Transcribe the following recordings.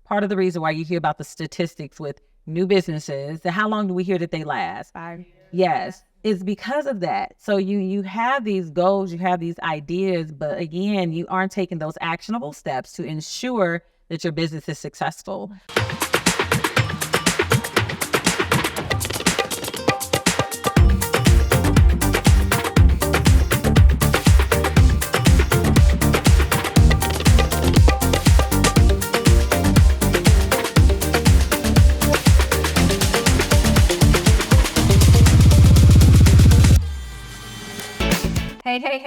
part of the reason why you hear about the statistics with new businesses, how long do we hear that they last? 5 years. Yes, it's because of that. So you have these goals, you have these ideas, but again, you aren't taking those actionable steps to ensure that your business is successful.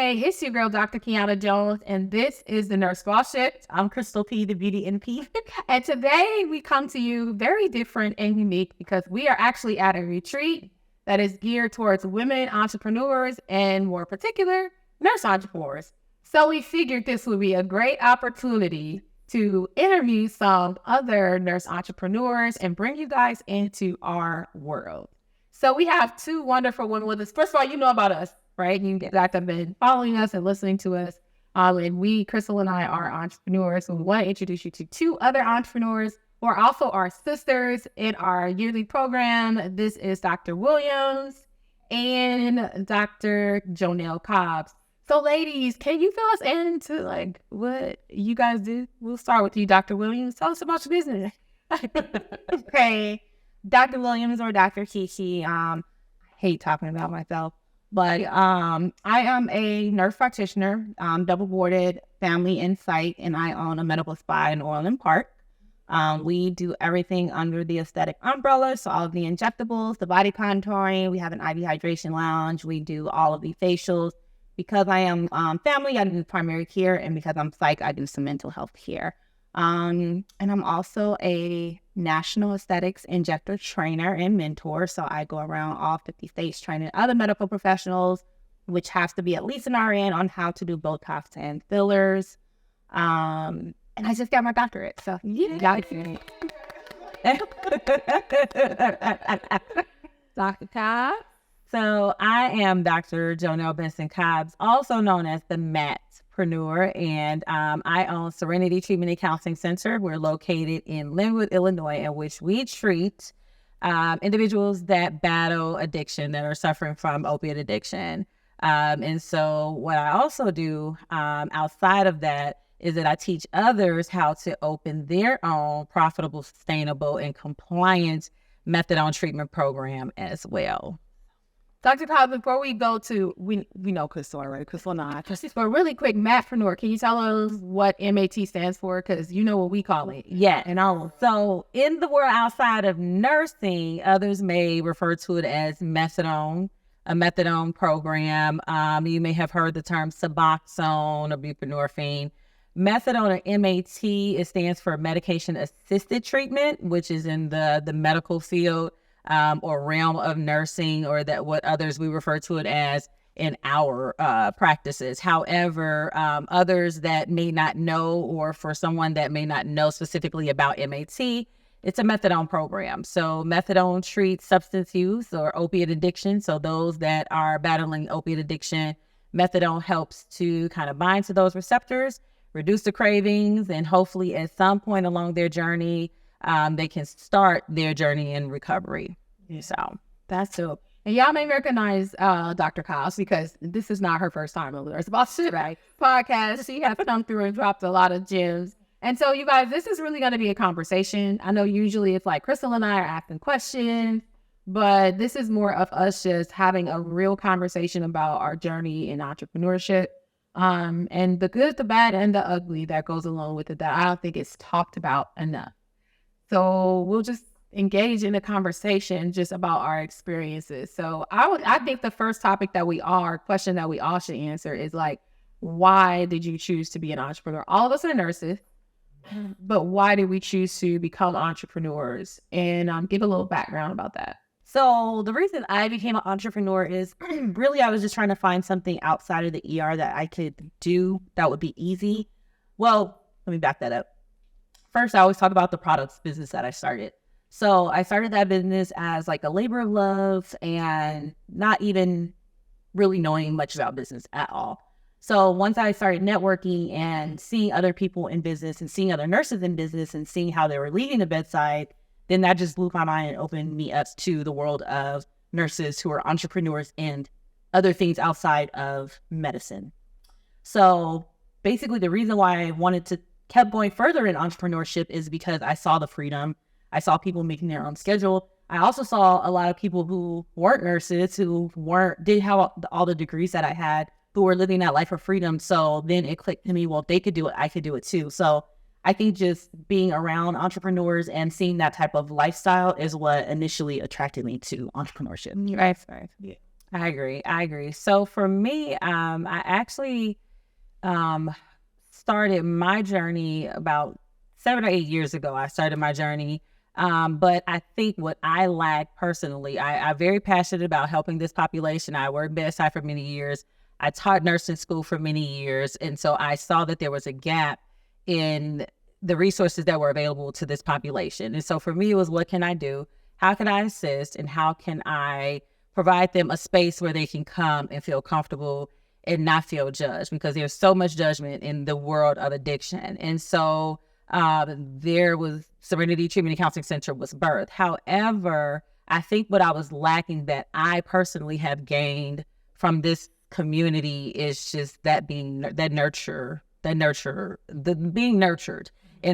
Hey, it's your girl, Dr. Kiiyonna Jones, and this is the Nursepreneur. I'm Crystal P, the Beauty NP. And today we come to you very different and unique because we are actually at a retreat that is geared towards women entrepreneurs and more particular, nurse entrepreneurs. So we figured this would be a great opportunity to interview some other nurse entrepreneurs and bring you guys into our world. So we have two wonderful women with us. First of all, you know about us, right? You guys have been following us and listening to us. And we, Crystal and I, are entrepreneurs. So we want to introduce you to two other entrepreneurs who are also our sisters in our yearly program. This is Dr. Williams and Dr. Jonnell Cobbs. So ladies, can you fill us into like what you guys do? We'll start with you, Dr. Williams. Tell us about your business. Okay. Dr. Williams or Dr. Kiki. I hate talking about myself. But I am a nurse practitioner, double boarded, family insight, and I own a medical spa in Orland Park. We do everything under the aesthetic umbrella, so all of the injectables, the body contouring. We have an IV hydration lounge. We do all of the facials. Because I am family, I do primary care, and because I'm psych, I do some mental health care. And I'm also a national aesthetics injector trainer and mentor. So I go around all 50 states training other medical professionals, which has to be at least an RN on how to do Botox and fillers. And I just got my doctorate. So yeah. Dr. Cobbs. So I am Dr. Jonnell Benson Cobbs, also known as the Matpreneur, and I own Serenity Treatment and Counseling Center. We're located in Linwood, Illinois, in which we treat individuals that battle addiction, that are suffering from opiate addiction. And so what I also do outside of that is that I teach others how to open their own profitable, sustainable, and compliant methadone treatment program as well. Dr. Cobbs, before we go to, we know Crystal already, Crystal and I, but really quick, Matpreneur, can you tell us what MAT stands for? Because you know what we call it. Yeah, and all. So in the world outside of nursing, others may refer to it as methadone, a methadone program. You may have heard the term Suboxone or buprenorphine. Methadone, or MAT, it stands for medication-assisted treatment, which is in the medical field. Or realm of nursing, or that what others we refer to it as in our practices. However, others that may not know, or for someone that may not know specifically about MAT, it's a methadone program. So methadone treats substance use or opiate addiction. So those that are battling opiate addiction, methadone helps to kind of bind to those receptors, reduce the cravings, and hopefully at some point along their journey, they can start their journey in recovery. So that's dope. And y'all may recognize Dr. Cobbs because this is not her first time on the Nurse About Shit podcast. She has come through and dropped a lot of gems. And so you guys, this is really going to be a conversation. I know usually it's like Crystal and I are asking questions, but this is more of us just having a real conversation about our journey in entrepreneurship. And the good, the bad, and the ugly that goes along with it that I don't think it's talked about enough. So we'll just engage in a conversation just about our experiences. So I think the first topic question that we all should answer is like, why did you choose to be an entrepreneur? All of us are nurses, but why did we choose to become entrepreneurs? And give a little background about that. So the reason I became an entrepreneur is really I was just trying to find something outside of the ER that I could do that would be easy. Well, let me back that up. First, I always talk about the products business that I started. So I started that business as like a labor of love and not even really knowing much about business at all. So once I started networking and seeing other people in business and seeing other nurses in business and seeing how they were leaving the bedside, then that just blew my mind and opened me up to the world of nurses who are entrepreneurs and other things outside of medicine. So basically the reason why I wanted to kept going further in entrepreneurship is because I saw the freedom. I saw people making their own schedule. I also saw a lot of people who weren't nurses, who didn't have all the degrees that I had, who were living that life of freedom. So then it clicked to me, well, if they could do it, I could do it too. So I think just being around entrepreneurs and seeing that type of lifestyle is what initially attracted me to entrepreneurship. Right. Yeah. I agree. So for me, I actually started my journey about 7 or 8 years ago. I started my journey. But I think what I lack personally, I'm very passionate about helping this population. I worked bedside for many years. I taught nursing school for many years. And so I saw that there was a gap in the resources that were available to this population. And so for me, it was, what can I do? How can I assist? And how can I provide them a space where they can come and feel comfortable and not feel judged? Because there's so much judgment in the world of addiction. And so there was Serenity Treatment and Counseling Center was birthed. However, I think what I was lacking that I personally have gained from this community is just that being nurtured in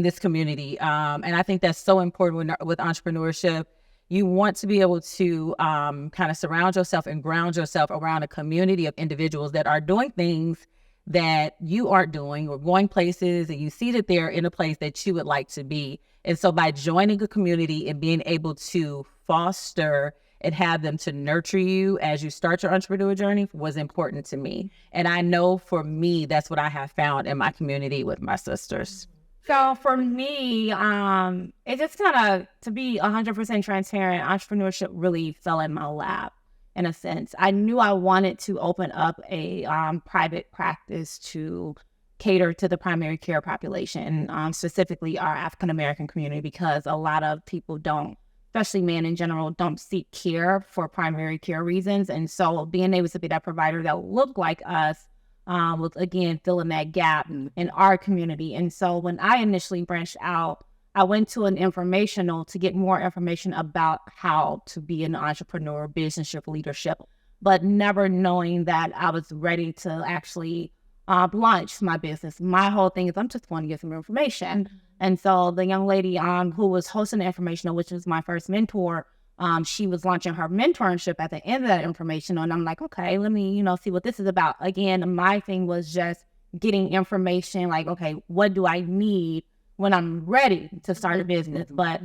this community. And I think that's so important with entrepreneurship. You want to be able to kind of surround yourself and ground yourself around a community of individuals that are doing things that you aren't doing, or going places and you see that they're in a place that you would like to be. And so by joining a community and being able to foster and have them to nurture you as you start your entrepreneur journey was important to me. And I know for me, that's what I have found in my community with my sisters. So for me, it just kind of, to be 100% transparent, entrepreneurship really fell in my lap. In a sense, I knew I wanted to open up a private practice to cater to the primary care population, specifically our African-American community, because a lot of people don't, especially men in general, don't seek care for primary care reasons. And so being able to be that provider that looked like us was, again, filling that gap in our community. And so when I initially branched out, I went to an informational to get more information about how to be an entrepreneur, business leadership, but never knowing that I was ready to actually launch my business. My whole thing is I'm just going to get some information. And so the young lady who was hosting the informational, which was my first mentor, she was launching her mentorship at the end of that informational. And I'm like, okay, let me, see what this is about. Again, my thing was just getting information like, okay, what do I need when I'm ready to start a business? But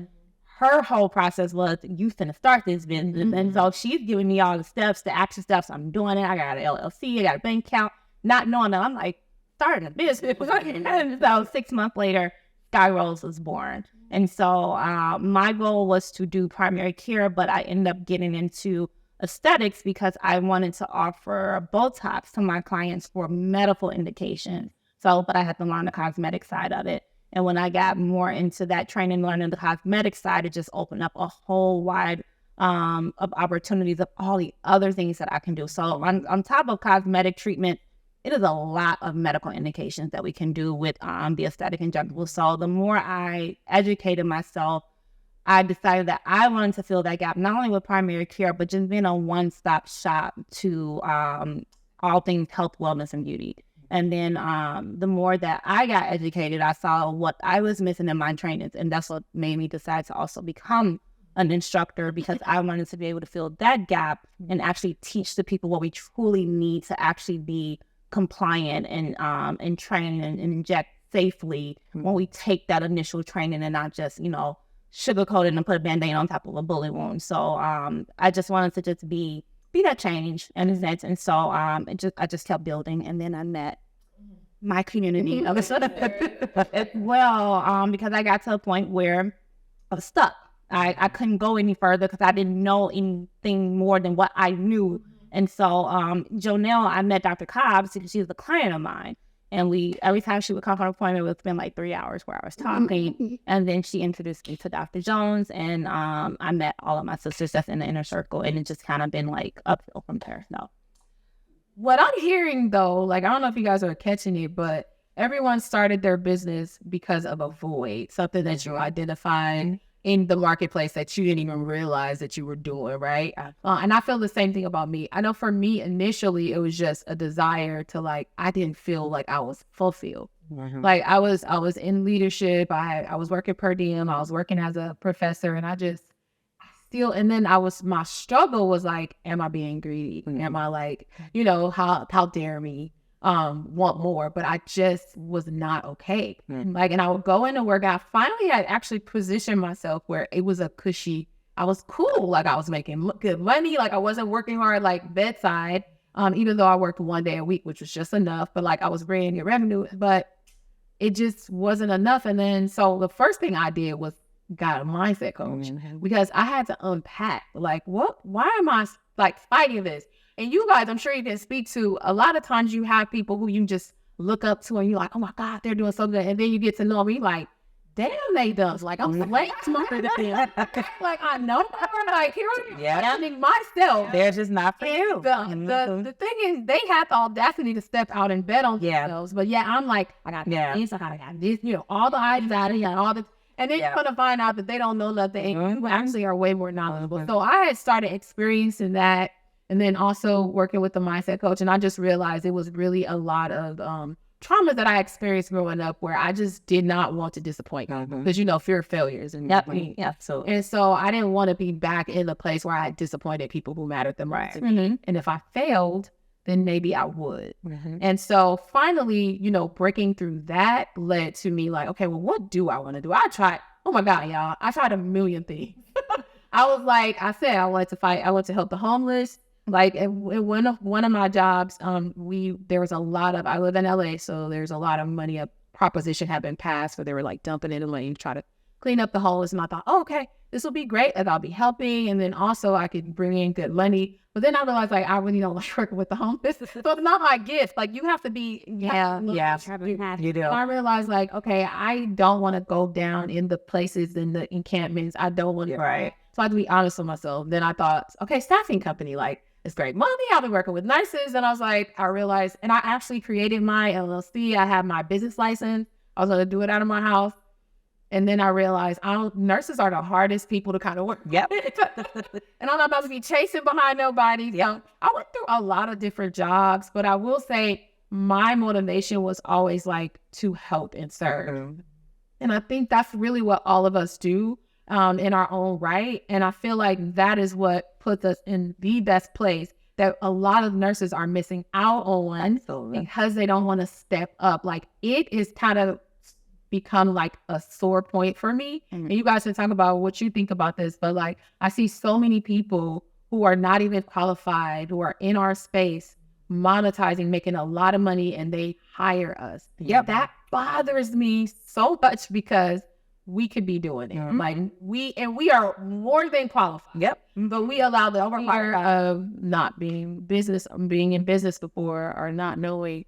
her whole process was, you finna start this business. And so she's giving me all the steps, the action steps. I'm doing it. I got an LLC, I got a bank account, not knowing that I'm like starting a business. And so 6 months later, Sky Rose was born. And so my goal was to do primary care, but I ended up getting into aesthetics because I wanted to offer Botox to my clients for medical indications. So, but I had to learn the cosmetic side of it. And when I got more into that training, learning the cosmetic side, it just opened up a whole wide of opportunities of all the other things that I can do. So on top of cosmetic treatment, it is a lot of medical indications that we can do with the aesthetic injectables. So the more I educated myself, I decided that I wanted to fill that gap, not only with primary care, but just being a one-stop shop to all things health, wellness, and beauty. And then the more that I got educated, I saw what I was missing in my trainings. And that's what made me decide to also become an instructor, because I wanted to be able to fill that gap and actually teach the people what we truly need to actually be compliant and train and inject safely when we take that initial training, and not just, sugarcoat it and put a Band-Aid on top of a bullet wound. So I just wanted to just be that change in a sense. And so I just kept building, and then I met my community as well, because I got to a point where I was stuck. I couldn't go any further because I didn't know anything more than what I knew. And so Jonnell, I met Dr. Cobbs because she was a client of mine. And every time she would come for an appointment, it would spend like 3 hours where I was talking. And then she introduced me to Dr. Jones, and I met all of my sisters that's in the inner circle, and it just kind of been like uphill from there. So what I'm hearing though, like, I don't know if you guys are catching it, but everyone started their business because of a void, something that you identified in the marketplace that you didn't even realize that you were doing, right? And I feel the same thing about me. I know for me, initially, it was just a desire to, like, I didn't feel like I was fulfilled. Like, I was in leadership. I was working per diem. I was working as a professor, and and then my struggle was like, am I being greedy? Am I like, how dare me want more? But I just was not okay. Like, and I would go into work. I finally had actually positioned myself where it was a cushy, I was cool. Like, I was making good money. Like, I wasn't working hard, like bedside, even though I worked 1 day a week, which was just enough, but like I was bringing in revenue, but it just wasn't enough. And then, so the first thing I did was got a mindset coach because I had to unpack, like, why am I like fighting this? And you guys, I'm sure you can speak to, a lot of times you have people who you just look up to and you're like, oh my God, they're doing so good. And then you get to know me, like, damn, they does. Like, I'm way smarter than them. Like, I know more. Like, here I am myself. They're just not for you. The thing is, they have the audacity to step out and bet on themselves. But I'm like, I got this, I got this, all the I's out of all the. And then you're going to find out that they don't know nothing. You actually are way more knowledgeable. So I had started experiencing that, and then also working with the mindset coach. And I just realized it was really a lot of trauma that I experienced growing up, where I just did not want to disappoint because, fear of failures. And absolutely. And so I didn't want to be back in the place where I had disappointed people who mattered the most. And if I failed, then maybe I would. And so finally, breaking through that led to me like, okay, well, what do I want to do? I tried, oh my God, y'all, I tried a million things. I was like, I said, I wanted to fight. I wanted to help the homeless. Like, in one of my jobs, there was a lot of, I live in LA, so there's a lot of money. A proposition had been passed where they were like dumping it in the lane, try to clean up the homeless. And I thought, oh, okay, this will be great. Like, I'll be helping. And then also I could bring in good money. But then I realized, like, I really don't like working with the homeless. So it's not my gift. Like, you have to be. You do. I realized, like, okay, I don't want to go down in the places, in the encampments. I don't want to. Right. So I have to be honest with myself. Then I thought, okay, staffing company, like, it's great money. I've been working with nurses. And I was like, I realized, and I actually created my LLC. I have my business license. I was going to do it out of my house. And then I realized nurses are the hardest people to kind of work. Yep. And I'm not about to be chasing behind nobody. Yep. I went through a lot of different jobs, but I will say my motivation was always like to help and serve. And I think that's really what all of us do in our own right. And I feel like that is what puts us in the best place that a lot of nurses are missing out on because they don't want to step up. Like, it is kind of become like a sore point for me. And you guys can talk about what you think about this, but like, I see so many people who are not even qualified, who are in our space, monetizing, making a lot of money, and they hire us. That bothers me so much because we could be doing it. Like, we are more than qualified. But we allow the overfire of not being in business before, or not knowing,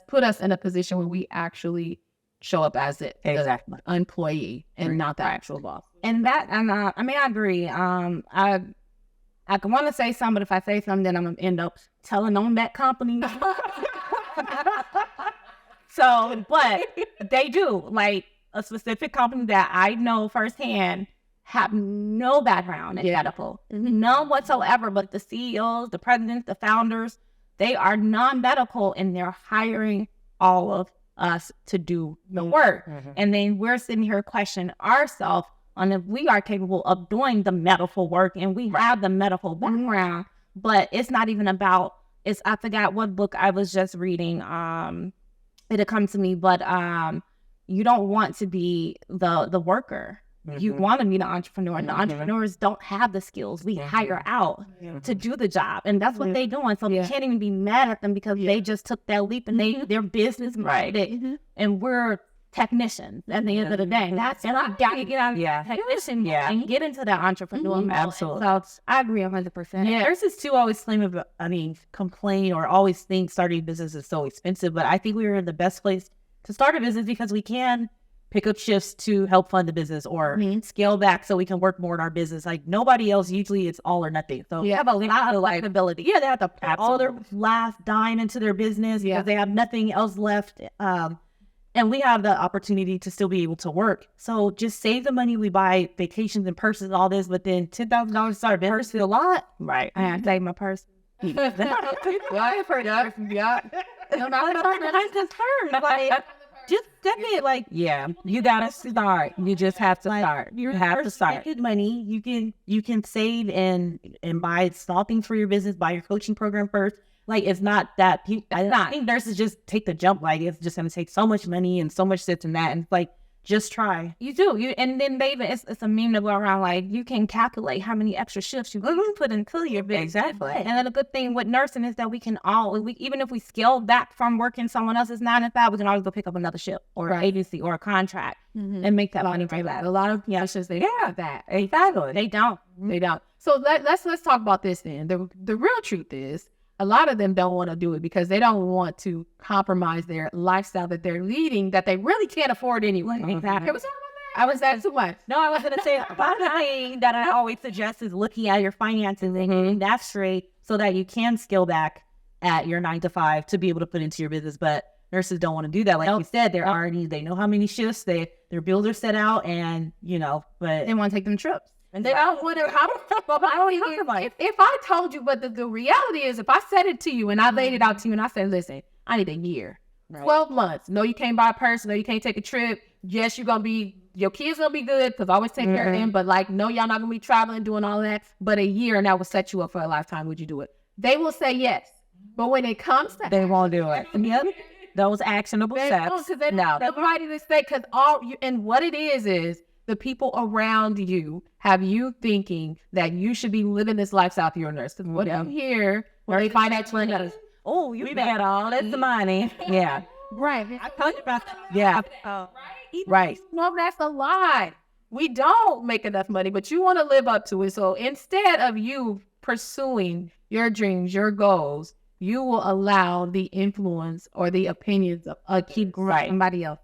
put us in a position where we actually show up as the employee and not the actual boss. And that, I mean, I agree. I want to say something, but if I say something, then I'm going to end up telling on that company. So, but they do. Like, a specific company that I know firsthand have no background in medical. None whatsoever, but the CEOs, the presidents, the founders, they are non-medical, and they're hiring all of us to do the work. And then we're sitting here questioning ourselves on if we are capable of doing the medical work, and we have the medical background, but it's not even about, I forgot what book I was just reading. It'll come to me, but you don't want to be the worker. You want to be the entrepreneur. And the entrepreneurs don't have the skills. We hire out to do the job. And that's what they're doing. So you can't even be mad at them because they just took that leap and they're business minded. And we're technicians at the end of the day. And I got to get out of technician and get into that entrepreneur. Absolutely. So I agree 100%. Nurses too always complain or always think starting a business is so expensive. But I think we are in the best place to start a business because we can pick up shifts to help fund the business or scale back so we can work more in our business. Like nobody else, usually it's all or nothing. So Yeah. they have a lot of flexibility. Yeah, they have to put all their last dime into their business because they have nothing else left. And we have the opportunity to still be able to work. So just save the money. We buy vacations and purses and all this, but then $10,000 to start a business is a lot. Right. I have to save my purse. I forgot. Yeah. Just definitely like, yeah, you gotta start. You just have to start. You have to start. Good money. You can save and buy small things for your business. Buy your coaching program first. Like it's not that. I think nurses just take the jump. Like it's just gonna take so much money and so much this and that. And it's like just try. You do. And then they even, it's a meme to go around like you can calculate how many extra shifts you put into your business. Exactly. And then the good thing with nursing is that we can even if we scale back from working someone else's 9 to 5, we can always go pick up another shift or an agency or a contract and make that money right back. A lot of nurses, they have that. Exactly. They don't. They don't. So let's talk about this then. The real truth is, a lot of them don't want to do it because they don't want to compromise their lifestyle that they're leading that they really can't afford anyway. Exactly. I was that too much. No, I was going to say, one thing that I always suggest is looking at your finances and getting that straight so that you can scale back at your 9 to 5 to be able to put into your business. But nurses don't want to do that. Like you said, they know how many shifts, their bills are set out and, but They want to take them trips. And they don't want to. If I told you, but the reality is, if I said it to you and I laid it out to you and I said, listen, I need a year, 12 months. No, you can't buy a purse. No, you can't take a trip. Yes, your kids gonna be good because I always take care of them. But like, no, y'all not gonna be traveling, doing all that. But a year and that will set you up for a lifetime. Would you do it? They will say yes. But when it comes to they won't do it. Yep. Those actionable steps. No, they're ready to stay because and what it is the people around you have you thinking that you should be living this lifestyle if you're a nurse. Because what I'm here, when they find out you're oh, you got all that's the money. Yeah. Right. I told you about that. Yeah. Right. No, that's a lie. We don't make enough money, but you want to live up to it. So instead of you pursuing your dreams, your goals, you will allow the influence or the opinions of somebody else.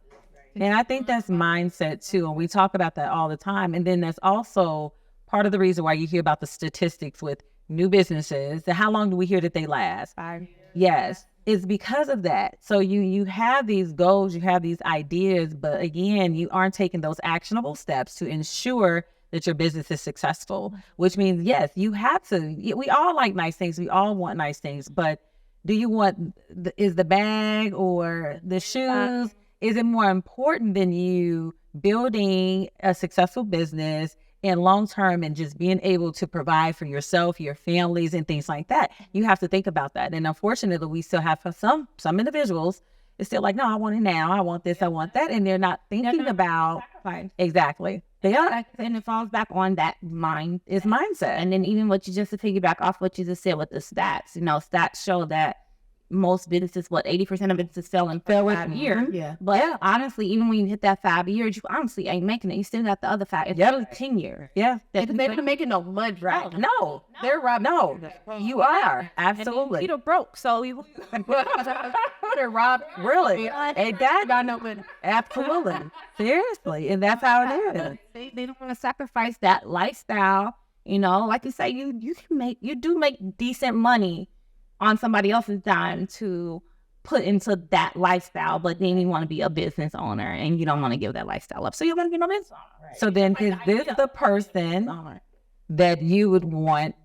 And I think that's mindset too. And we talk about that all the time. And then that's also part of the reason why you hear about the statistics with new businesses. And how long do we hear that they last? 5 years. Yes. It's because of that. So you have these goals, you have these ideas, but again, you aren't taking those actionable steps to ensure that your business is successful, which means, yes, you have to. We all like nice things. We all want nice things. But do you want, is the bag or the shoes? Is it more important than you building a successful business and long-term and just being able to provide for yourself, your families and things like that? You have to think about that. And unfortunately, we still have some individuals, it's still like, no, I want it now. I want this, I want that. And they're not thinking about, exactly. They are. And it falls back on that mindset. Mindset. And then even what you just to piggyback off what you just said with the stats, stats show that most businesses, 80% of businesses fail in 5 years. Yeah. But honestly, even when you hit that 5 years, you honestly ain't making it. You still got the other 5. It's really 10 years. Yeah. They're not making no money. Right. No. They're right. No. You are. Absolutely. You're broke. So you They're robbed. Really. Exactly. Got no money. Absolutely. Seriously. And that's how it is. They don't want to sacrifice that lifestyle. Like you say, you do make decent money on somebody else's dime to put into that lifestyle, but then you want to be a business owner and you don't want to give that lifestyle up. So you're going to be a business owner. Right? So then is this the person that you would want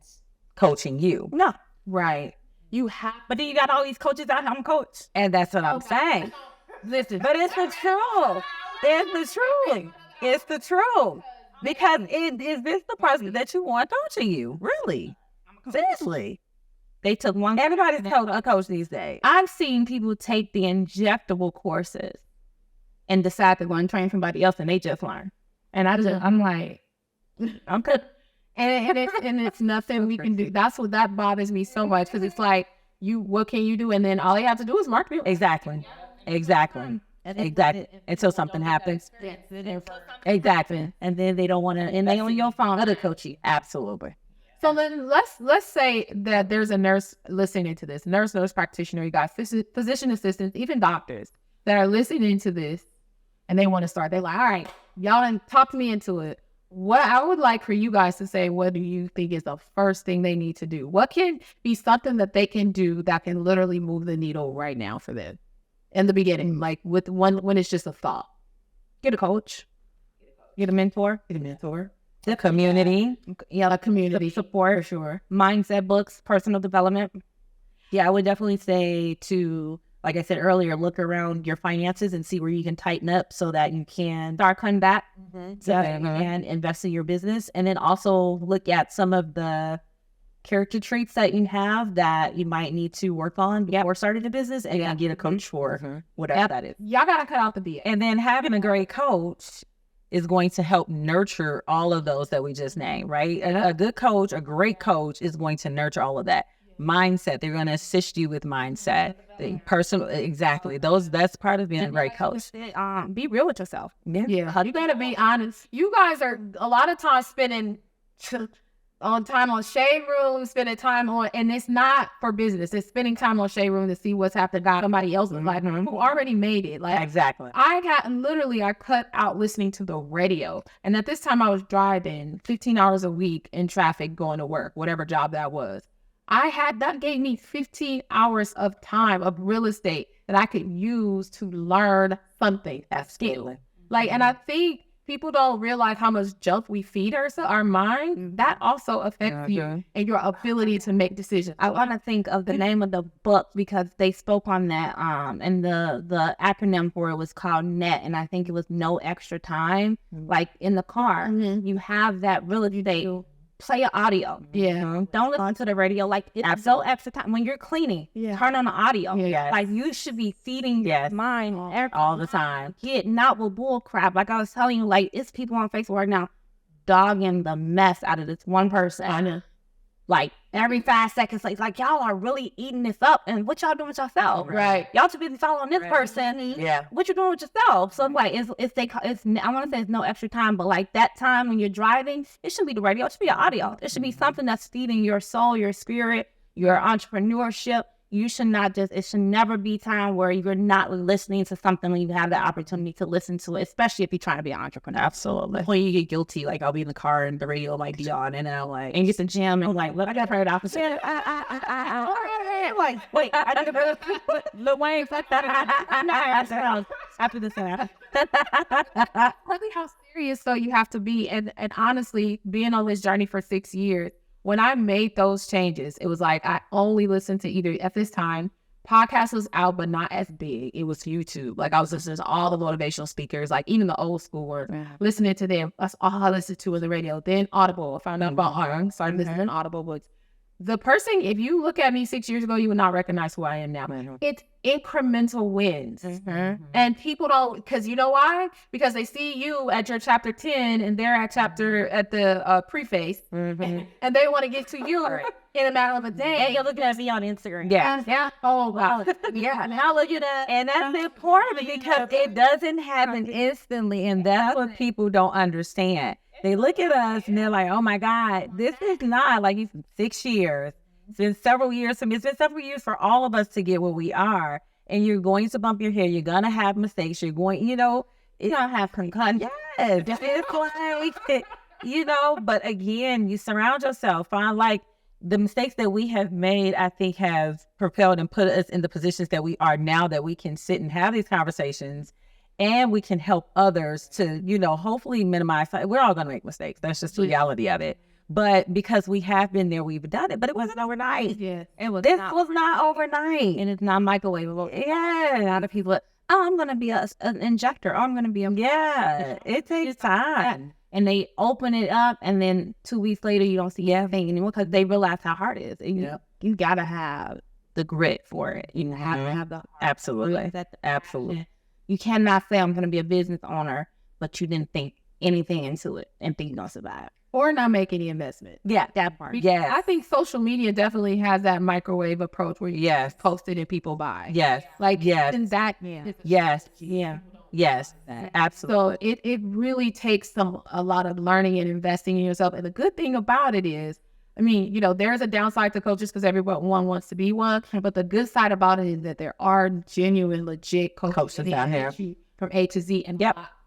coaching you? No. Right. You have, but then you got all these coaches out here, I'm coach. And that's what I'm saying. Listen, But it's the truth. It's the truth. It's the truth. Because is this the person that you want coaching you? Really? Seriously. they took one. Everybody's a coach these days. I've seen people take the injectable courses and decide they're going to train somebody else, and they just learn. And I'm like, Okay. And it's nothing we can do. That's what that bothers me so much, because it's like, what can you do? And then all you have to do is market it. Exactly. Until something happens. Exactly. And then they don't want to, and they on your phone, other coach you. Absolutely. So then let's say that there's a nurse listening to this, nurse practitioner, you got physician assistants, even doctors that are listening to this, and they want to start. They're like, all right, y'all done talked me into it. What I would like for you guys to say, what do you think is the first thing they need to do? What can be something that they can do that can literally move the needle right now for them in the beginning, like with when it's just a thought? Get a coach. Get a mentor. The community. Yeah, a community support. For sure. Mindset books, personal development. Yeah, I would definitely say to, like I said earlier, look around your finances and see where you can tighten up so that you can start cutting back and invest in your business. And then also look at some of the character traits that you have that you might need to work on before starting a business, and get a coach for whatever that is. Y'all got to cut out the BS. And then having a great coach is going to help nurture all of those that we just named, right? A good coach, a great coach is going to nurture all of that. Mindset, they're going to assist you with mindset. The personal, exactly. That's part of being a great coach. Be real with yourself. Yeah. You got to be honest. You guys are a lot of times spending time on shade room, spending time on, and it's not for business. It's spending time on shade room to see what's happening to somebody else's life who already made it. Like Exactly. I cut out listening to the radio. And at this time I was driving 15 hours a week in traffic going to work, whatever job that was. That gave me 15 hours of time of real estate that I could use to learn something at skill. Like, and I think people don't realize how much junk we feed our mind. That also affects you and your ability to make decisions. I want to think of the name of the book because they spoke on that. And the acronym for it was called NET, and I think it was no extra time. Like in the car, you have that real estate. Play your audio. Yeah. Don't listen to the radio. Like it's so extra time when you're cleaning. Turn on the audio. Like you should be feeding your mind all the time. Get not with bull crap. Like I was telling you, like it's people on Facebook right now dogging the mess out of this one person. I know. Like every 5 seconds, like y'all are really eating this up, and what y'all doing with yourself? Right. Y'all too busy following this person. Yeah. What you doing with yourself? So like I want to say it's no extra time, but like that time when you're driving, it shouldn't be the radio. It should be your audio. It should be something that's feeding your soul, your spirit, your entrepreneurship. It should never be time where you're not listening to something when you have the opportunity to listen to it, especially if you're trying to be an entrepreneur. Absolutely. When you get guilty, like I'll be in the car and the radio might be on, and I'm like, and get to the gym and like, look, I got heard opposite. Like, wait, I didn't heard Lil Wayne. After this, Look how serious though you have to be, and honestly, being on this journey for 6 years. When I made those changes, it was like I only listened to either, at this time, podcast was out, but not as big. It was YouTube. Like I was listening to all the motivational speakers, like even the old school ones, listening to them. That's all I listened to on the radio. Then Audible. I found out about Audible. Started listening to Audible books. The person, if you look at me 6 years ago, you would not recognize who I am now. It's incremental wins. And people don't, because you know why? Because they see you at your chapter 10 and they're at the preface, and they want to get to you in a matter of a day. and you're looking at me on Instagram. Yeah. Oh, wow. Yeah. Now look at that. and that's important because it doesn't happen instantly, and that's what people don't understand. They look at us and they're like, oh my God, this is not like it's 6 years. It's been several years for me. It's been several years for all of us to get where we are. And you're going to bump your head. You're going to have mistakes. You're going, you're going to have concussions. Yes. But again, you surround yourself. Find like the mistakes that we have made, I think have propelled and put us in the positions that we are now, that we can sit and have these conversations. And we can help others to, hopefully minimize. We're all going to make mistakes. That's just the reality of it. But because we have been there, we've done it. But it wasn't overnight. Yeah. This was not overnight. And it's not microwavable. Yeah. A lot of people, I'm going to be an injector. I'm going to be a... Yeah. It takes time. And they open it up, and then 2 weeks later, you don't see anything anymore because they realize how hard it is. And you got to have the grit for it. You have to have the heart. Absolutely. Absolutely. You cannot say I'm going to be a business owner, but you didn't think anything into it and think you're going to survive. Or not make any investment. Yeah, that part. Yes. I think social media definitely has that microwave approach where you post it and people buy. Yes. Like, yes. That. Yes. Yeah. Yes. Absolutely. So it really takes a lot of learning and investing in yourself. And the good thing about it is, there's a downside to coaches because everyone wants to be one. But the good side about it is that there are genuine, legit coaches out here. from A to Z and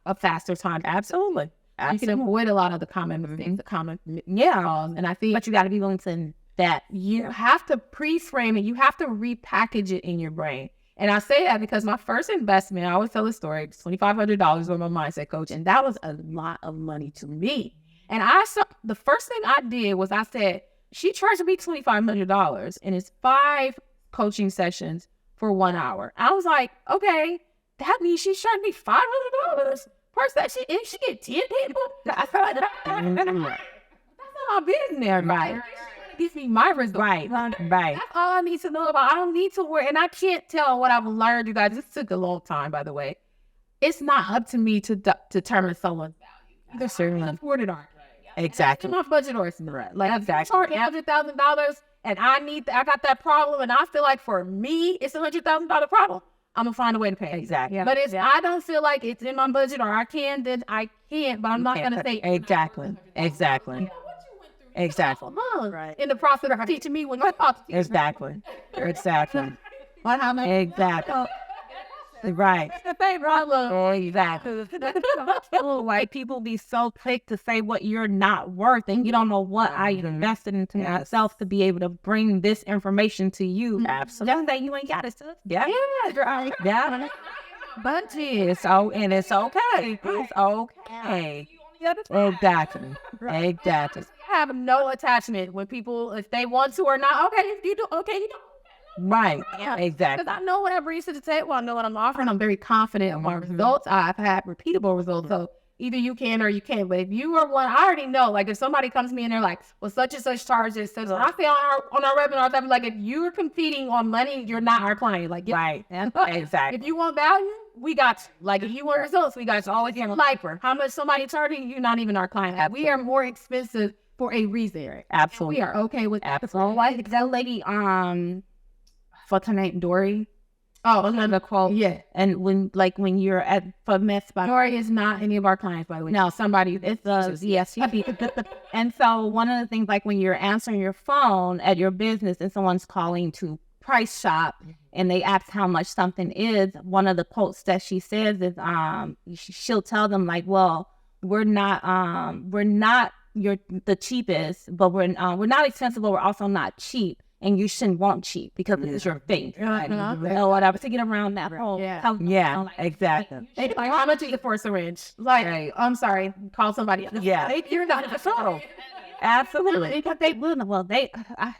a faster time. Absolutely. You can avoid a lot of the common mistakes, the common and I think But you got to be willing to that. you have to pre-frame it. You have to repackage it in your brain. And I say that because my first investment, I always tell the story, $2,500 with my mindset coach. And that was a lot of money to me. And the first thing I did was I said, she charged me $2,500 and it's 5 coaching sessions for 1 hour. I was like, okay, that means she charged me $500 per session and she get 10 people. That's not my business, right? Gives me my result. Right. That's all I need to know about. I don't need to worry. And I can't tell what I've learned, you guys. This took a long time, by the way. It's not up to me to determine someone's value. Either certainly afford it or Exactly. my budget or it's right. Like if I charge $100,000 and I got that problem and I feel like for me it's $100,000 problem, I'm gonna find a way to pay. Exactly. But if I don't feel like it's in my budget or I can, then I can't. But I'm not gonna say exactly. Exactly. Exactly. Right. In the process of teaching me when my thoughts. Exactly. Exactly. What happened? Exactly. Right. Exactly. Like people be so quick to say what you're not worth, and you don't know what I invested into myself to be able to bring this information to you. Absolutely. Just that you ain't got it, sis. Yeah. Right. Yeah. Budget. It's and it's okay. It's okay. Exactly. Exactly. I have no attachment when people, if they want to or not. Okay, if you do, okay, you don't. Right. Yeah. Exactly. Because I know what I bring to the table. I know what I'm offering. I'm very confident in my results. I've had repeatable results. So either you can or you can't. But if you are one, I already know. Like if somebody comes to me and they're like, well, such and such charges. So I say on our webinars, I'm like, if you're competing on money, you're not our client. Like, Right. Exactly. if you want value, we got you. Like if you want results, we got you. Always in lifer. How much somebody charging, you're not even our client. Absolutely. We are more expensive for a reason. Absolutely. We are okay with that. Absolutely. Like that lady, what's her name? Dory. Oh, another quote. Yeah. And when you're at for Myths by Dory is not any of our clients, by the way. No, somebody. It's yes. And so one of the things, like when you're answering your phone at your business and someone's calling to price shop and they ask how much something is, one of the quotes that she says is she'll tell them like, well, we're not the cheapest, but we're not expensive, but we're also not cheap. And you shouldn't want cheap because this is your thing. Or whatever. To get around that whole Yeah. Exactly. Like, how much is it for a syringe? Like, Right. I'm sorry, call somebody else. Yeah. You're not the phone. Absolutely. because I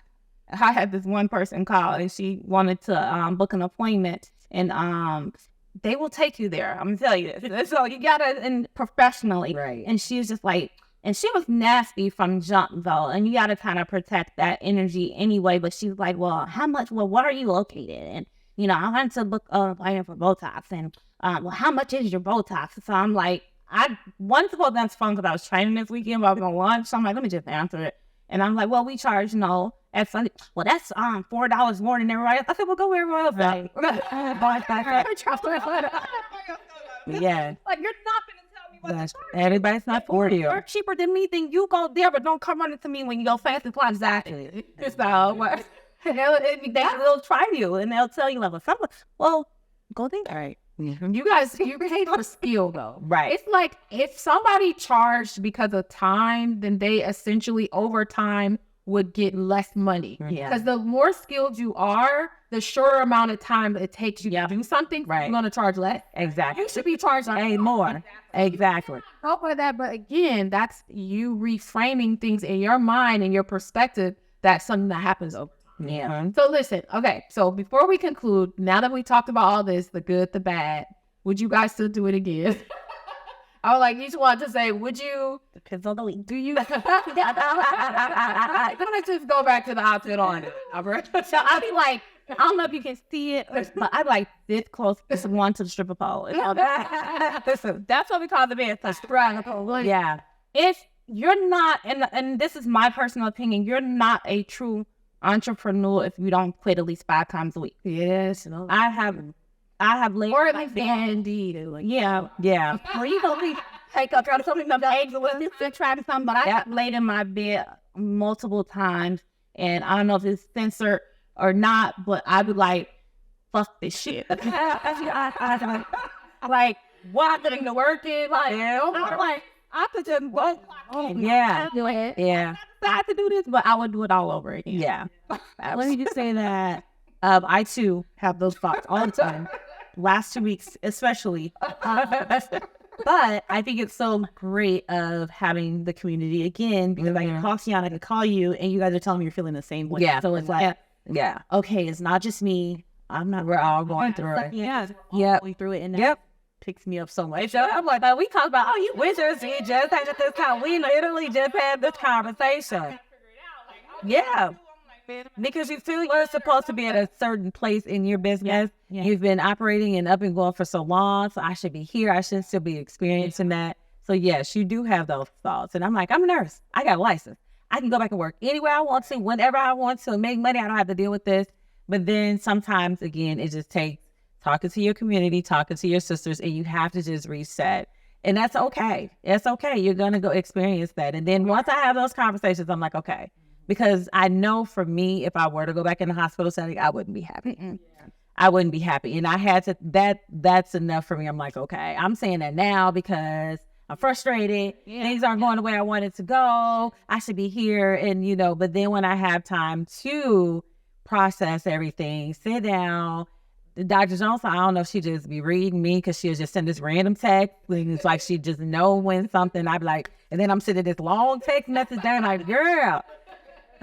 had this one person call and she wanted to book an appointment, and they will take you there. I'm gonna tell you this. So you gotta, and professionally. Right. And she was just like, and she was nasty from jump though, and you gotta kind of protect that energy anyway. But she's like, well, how much? Well, what are you located? And I wanted to book an appointment for Botox, and well, how much is your Botox? So I'm like, I wanted to go that's fun because I was training this weekend, but I was going to lunch. So I'm like, let me just answer it. And I'm like, well, we charge, at Sunday. Well, that's $4 more than everybody else. I said, well, go everywhere else. Right. Yeah. Like, you're not going to tell me what Everybody's not for you. you're cheaper than me, then you go there, but don't come running to me when you go fast and fly. Exactly. It's not what. They'll try you and they'll tell you, like, well, go there. All right. You guys, you pay for skill though. Right. It's like if somebody charged because of time, then they essentially over time would get less money. Yeah. Because the more skilled you are, the shorter amount of time it takes you to do something, Right. you're going to charge less. Exactly. You should be charged More. Exactly. help with that. But again, that's you reframing things in your mind and your perspective. That's something that happens over. Yeah. So listen, okay. So before we conclude, now that we talked about all this, the good, the bad, would you guys still do it again? I would like each one to say, would you? Depends on the week. Do you? I'm gonna just go back to the outfit on it. So I'll be like, I don't know if you can see it, but I'm like this close, this one to the stripper pole. Listen, that's what we call the bed touch. Yeah. If you're not, and this is my personal opinion, you're not a true entrepreneur if you don't quit at least 5 times a week. Yes. I have laid Or like indeed. yeah. Or you don't take up something of the age of try to something, but I have laid in my bed multiple times, and I don't know if it's censored or not, but I would like, fuck this shit. Like walking to work in, like, I'm like, I could just go. Yeah. Do it. Yeah. I had to do this, but I would do it all over again. Yeah. Let me just say that I too have those thoughts all the time. Last 2 weeks, especially. But I think it's so great of having the community again because I can call Kiiyonna, I can call you, and you guys are telling me you're feeling the same way. Yeah. So it's like, Yeah. okay, it's not just me. We're all going through it. Yeah. Yep. Going through it, and that Yep. picks me up so much. So I'm like, we talked about, we just had this time. We literally just had this conversation. Yeah. Because you feel you're supposed to be at a certain place in your business. Yeah. You've been operating and up and going for so long. So I should be here. I should still be experiencing that. So yes, you do have those thoughts. And I'm like, I'm a nurse. I got a license. I can go back and work anywhere I want to, whenever I want to, make money. I don't have to deal with this. But then sometimes, again, it just takes talking to your community, talking to your sisters, and you have to just reset. And that's okay. It's okay. You're going to go experience that. And then once I have those conversations, I'm like, okay. Because I know for me, if I were to go back in the hospital setting, I wouldn't be happy. I wouldn't be happy. And I had to, that's enough for me. I'm like, okay, I'm saying that now because I'm frustrated. Things aren't going the way I wanted to go. I should be here. And, but then when I have time to process everything, sit down, Dr. Jones, I don't know if she just be reading me because she'll just send this random text. And it's like she just know when something, I'd be like, and then I'm sending this long text message down like, girl.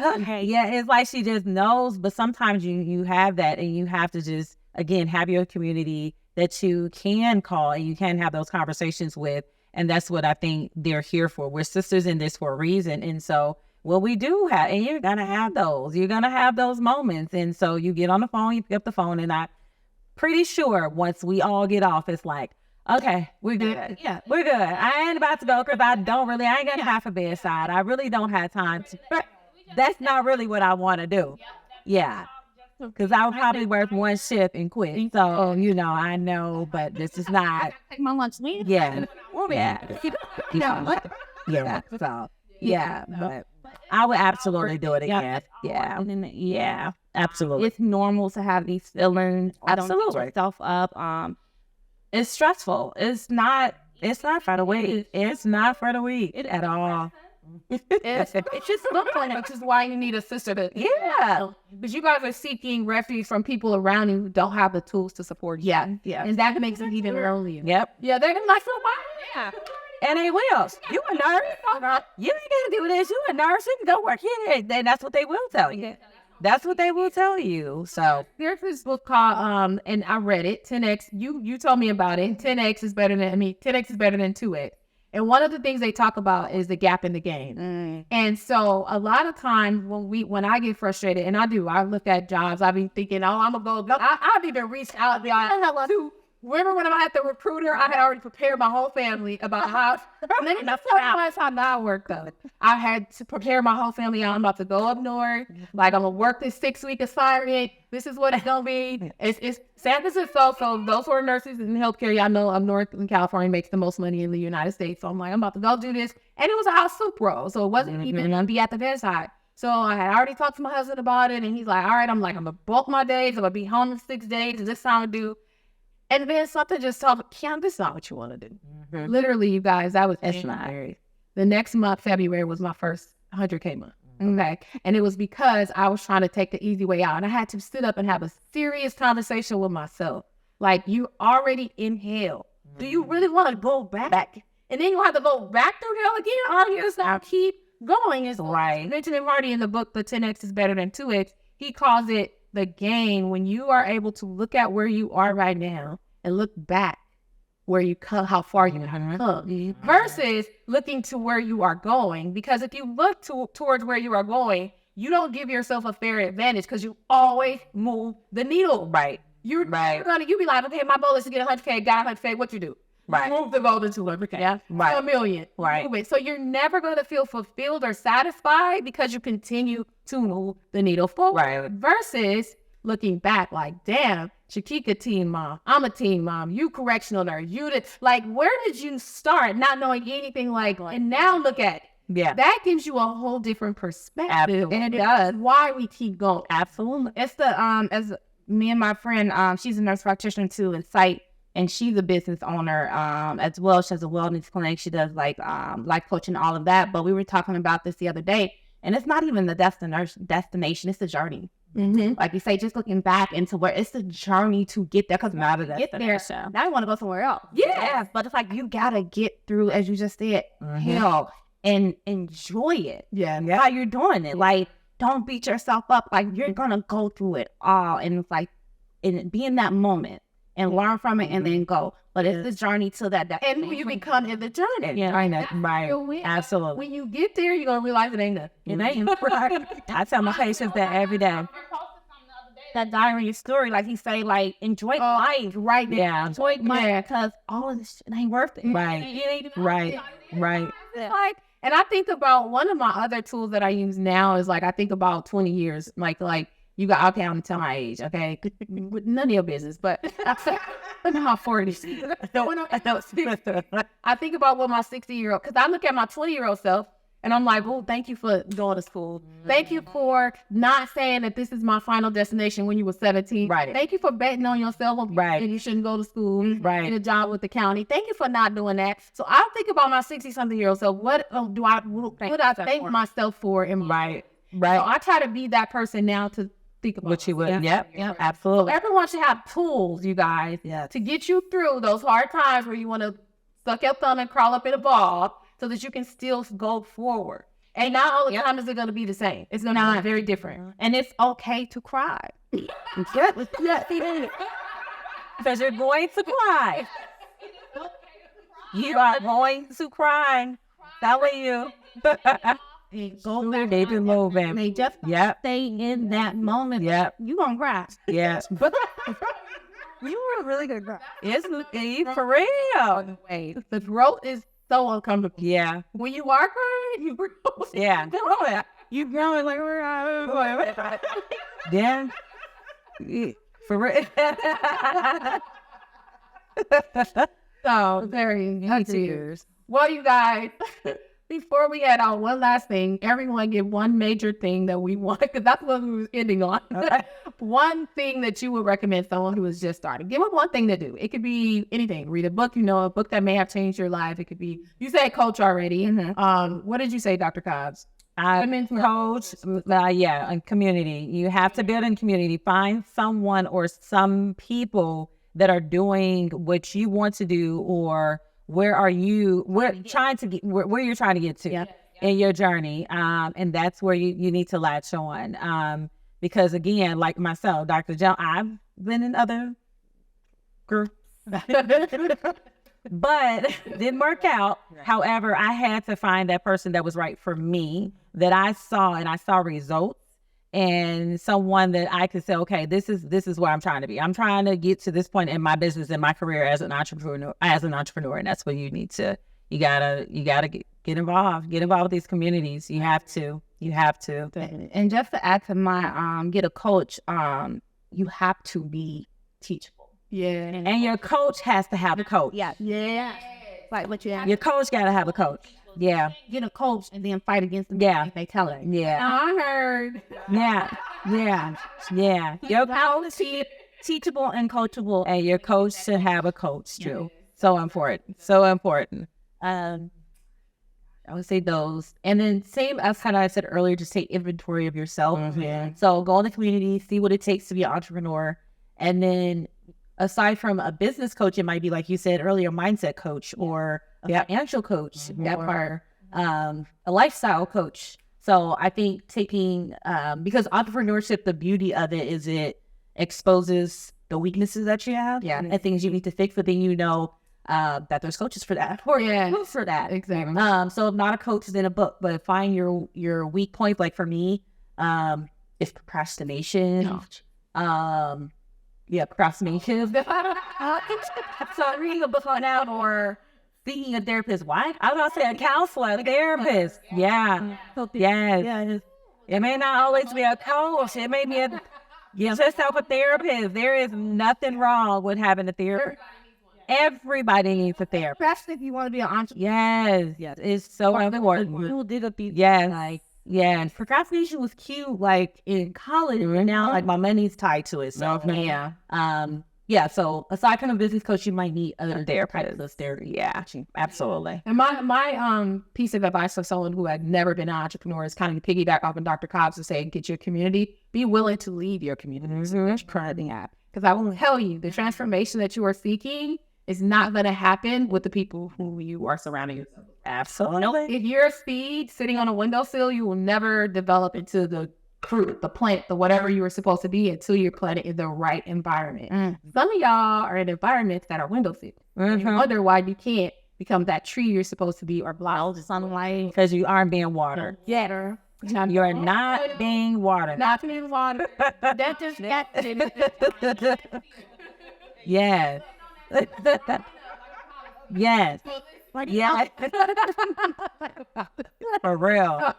Okay, yeah, it's like she just knows, but sometimes you have that and you have to just, again, have your community that you can call and you can have those conversations with. And that's what I think they're here for. We're sisters in this for a reason. And so what we do have, and you're going to have those moments. And so you get on the phone, you pick up the phone, and I'm pretty sure once we all get off, it's like, okay, we're good. Yeah, we're good. I ain't about to go because I ain't got half a bedside. I really don't have time to. That's not really what I want to do. Yeah. Because I would probably work one shift and quit. So, I know, but this is not. Take my lunch leave. Yeah. Yeah. So, yeah. But I would absolutely do it again. Yeah. Yeah. Absolutely. It's normal to have these feelings. I don't beat yourself up. It's stressful. It's not for the week. It's not for the week at all. It's just fun, which is why you need a sister to because you guys are seeking refuge from people around you who don't have the tools to support you. Yeah. And that makes it even lonelier. Yep. Yeah, they're gonna be like, yeah. And they will. You a nurse? You ain't gonna do this. You a nurse? You can go work here. And that's what they will tell you. That's what they will tell you. So there's this book called and I read it, 10X. You told me about it. 10X is better than 2X. And one of the things they talk about is the gap in the game. And so a lot of times when I get frustrated, and I look at jobs, I be thinking, I'm going to go. I've even reached out to, remember when I had the recruiter, I had already prepared my whole family about how, that's how that worked though. I had to prepare my whole family. I'm about to go up north. Like I'm going to work this 6-week assignment. This is what it's going to be. It's San Francisco. So those who are nurses in healthcare, y'all know up north in California makes the most money in the United States. So I'm like, I'm about to go do this. And it was a house soup role. So it wasn't even going to be at the bedside. So I had already talked to my husband about it. And he's like, all right, I'm going to bulk my days. I'm going to be home in 6 days. This time I do. And then something just told me, Kiiyonna, this is not what you want to do. Literally, you guys, that was January. The next month, February, was my first 100K month. Okay. And it was because I was trying to take the easy way out. And I had to sit up and have a serious conversation with myself. Like, you already in hell. Do you really want to go back? And then you have to go back through hell again? All you just now keep going. Is right. Mentioned Marty in the book, The 10X is Better Than 2X. He calls it the gain when you are able to look at where you are right now and look back where you come, how far you have come, versus looking to where you are going. Because if you look towards where you are going, you don't give yourself a fair advantage because you always move the needle. Right. You be like, okay, my goal is to get 100K, got 100K, what you do? Right. Move the goal to 200K. Yeah. Right. To $1 million. Right. So you're never going to feel fulfilled or satisfied because you continue to move the needle forward. Right. Versus looking back like, damn, Shakika teen mom, I'm a teen mom, you correctional nurse, you did, like, where did you start not knowing anything like, and now look at it. Yeah. That gives you a whole different perspective. Absolutely. And it does. Why we keep going. Absolutely. It's the, as me and my friend, she's a nurse practitioner too, in psych. and she's a business owner as well. She has a wellness clinic. She does like life coaching, all of that. But we were talking about this the other day, and it's not even the destination; it's the journey. Like you say, just looking back into where it's the journey to get there. Because now to get there, now you want to go somewhere else. Yeah, but it's like you gotta get through, as you just said, hell, and enjoy it. Yeah. While you're doing it, like don't beat yourself up. Like you're gonna go through it all, and it's like, and be in that moment and learn from it, and then go. But it's the journey to that. And when you become in the journey, I know, right? Absolutely. When you get there, you're gonna realize it ain't nothing. It ain't right. I tell my patients that every day. That diary story, like he say, like enjoy life right now. Yeah. Enjoy life, because all of this shit ain't worth it. Right. It ain't even Right. worth it. Right. Like, and I think about one of my other tools that I use now is like I think about 20 years, like you got, okay, I'm gonna tell my age, okay, none of your business, but I'm not 40. I think about what my 60-year-old, because I look at my 20-year-old self. And I'm like, well, thank you for going to school. Thank you for not saying that this is my final destination when you were 17. Right. Thank you for betting on yourself and you shouldn't go to school, Right. get a job with the county. Thank you for not doing that. So I think about my 60-something-year-old self. What do I thank myself for? Right. So I try to be that person now to think about What you would. myself. Yep. Absolutely. Everyone should have tools, you guys, to get you through those hard times where you want to suck your thumb and crawl up in a ball, so that you can still go forward. And not all the time is it going to be the same. It's going to be very different. And it's okay to cry. Because you're going to cry. You are going to cry. Telling you. Go back. They be moving. They just stay in that moment. Yep. You gonna cry. Yeah. You were really good cry. It's for real. The growth is so uncomfortable. Yeah. When you are crying, you grow. Yeah. You growing like Yeah. For real. So very tears. Well, you guys, before we head on, one last thing. Everyone give one major thing that we want, because that's what we was ending on. One thing that you would recommend someone who is just starting. Give them one thing to do. It could be anything. Read a book, a book that may have changed your life. It could be, you said coach already. What did you say, Dr. Cobbs? Coach, and community. You have to build in community. Find someone or some people that are doing what you want to do, or where you're trying to get to in your journey. And that's where you need to latch on. Because again, like myself, Dr. Jones, I've been in other groups, but didn't work out. However, I had to find that person that was right for me, that I saw results, and someone that I could say, okay, this is where I'm trying to be. I'm trying to get to this point in my business, in my career as an entrepreneur, and that's what you need to. You gotta get involved. Get involved with these communities. You have to. And just to add to my get a coach, you have to be teachable. Yeah. And your coach has to have a coach. Yeah. Like what you have. Your coach gotta have a coach. Yeah. Get a coach and then fight against them. Yeah. If they tell her. Yeah. I heard. Yeah. Your coach, Teachable and coachable. and your coach should have a coach too. So important. I would say those. And then same as kind of I said earlier, just take inventory of yourself. Mm-hmm. So go in the community, see what it takes to be an entrepreneur. And then aside from a business coach, it might be, like you said earlier, a mindset coach or a financial coach, or a lifestyle coach. So I think taking, because entrepreneurship, the beauty of it is it exposes the weaknesses that you have and things you need to fix, but then that there's coaches for that. For that. Exactly. So if not a coach is in a book, but find your weak points. Like for me, it's procrastination. Procrastination. So reading a book on that, or seeking a therapist. Why? I was about to say a counselor, a therapist. Yeah. Yes. Yeah. It may not always be a coach. It may be just have a therapist. There is nothing wrong with having a therapist. Everybody needs a therapist. Especially if you want to be an entrepreneur. Yes. It's so important. People dig up these. Yes. Procrastination was cute, like in college, and now like my money's tied to it. So yeah, so aside from a business coach, you might need other Therapists. therapy. Yeah, absolutely. And my piece of advice for someone who had never been an entrepreneur is kind of piggyback off of Dr. Cobbs to say, get your community. Be willing to leave your community. Because I will tell you, the transformation that you are seeking is not going to happen with the people who you are surrounding yourself with. Absolutely. If you're a seed sitting on a windowsill, you will never develop into the fruit, the plant, the whatever you were supposed to be until you're planted in the right environment. Some of y'all are in environments that are windowsill. And you wonder why you can't become that tree you're supposed to be or block the sunlight. Because you aren't being watered. Yeah. You're not being watered. Not being watered. That just Yes. Yes. Yeah. For real.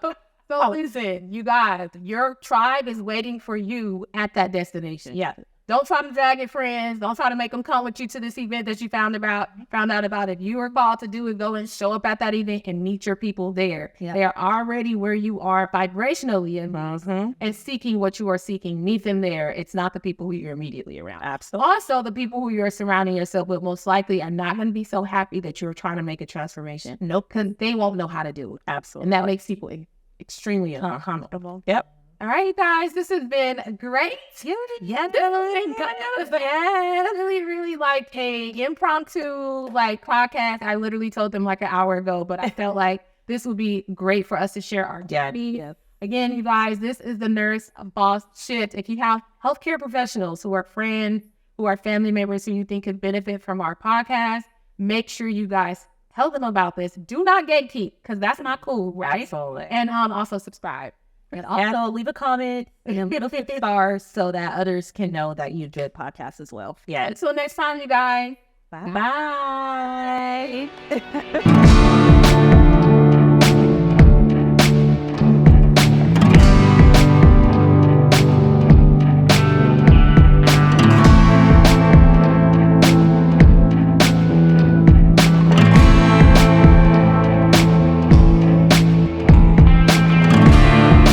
So listen, you guys, your tribe is waiting for you at that destination. Yeah. Don't try to drag your friends. Don't try to make them come with you to this event that you found out about. If you are called to do it, go and show up at that event and meet your people there. Yeah. They are already where you are vibrationally and seeking what you are seeking. Meet them there. It's not the people who you're immediately around. Absolutely. Also, the people who you're surrounding yourself with most likely are not going to be so happy that you're trying to make a transformation. Nope. Because they won't know how to do it. Absolutely. And that makes people extremely uncomfortable. Yep. All right, you guys, this has been great. Yeah. Really like a impromptu podcast. I literally told them like an hour ago, but I felt like this would be great for us to share our journey. Yeah. Again, you guys, this is the Nurse Boss Shift. If you have healthcare professionals who are friends, who are family members who you think could benefit from our podcast, make sure you guys tell them about this. Do not gatekeep, because that's not cool, right? Absolutely. And also subscribe. And also leave a comment and leave 50 stars so that others can know that you did podcasts as well. Yeah. Until next time, you guys. Bye.